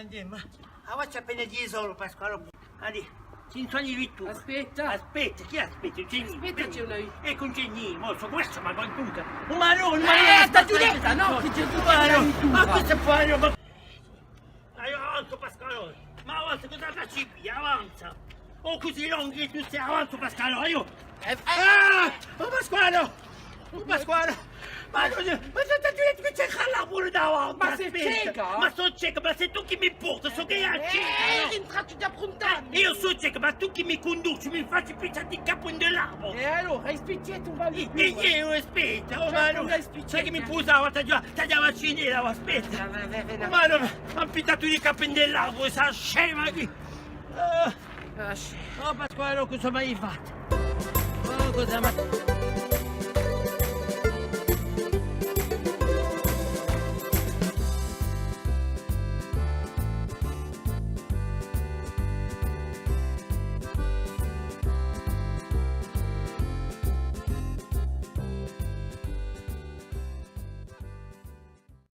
andiamo. Faccia appena 10 euro, Pasquale. Adi, ti togli tu. Aspetta. Aspetta, chi aspetta? Aspetta, c'è una... Ecco un genio, mosso, questo ma con tutta. Un marone, sta Giulietta, no, che c'è ma questo è fuori, ma... Avanza, Pasquale. Ma avanza, cosa facci qui? Avanza. Oh, così lunghi tutti, avanza, Pasquale, io. Oh, Pasquale. Oh, Pasquale. Ma cosa? Ma che c'è la pure davanti? Ma sei cieca? Ma sono cieca, ma sei tu che mi porti, so che è cieca. Rintraccio da prontare. Io sono cieca, ma tu che mi conduci, mi faccio pizzare il capo in dell'amo. E allora, hai spicciato un valore. E io aspetta, oh ma non sai che mi pusava, tagliava a cinera, aspetta. Ma non, mi pizzato il capo in dell'amo, sa scema qui. Oh Pasquale, cosa mi hai fatto? Oh, cosa mi...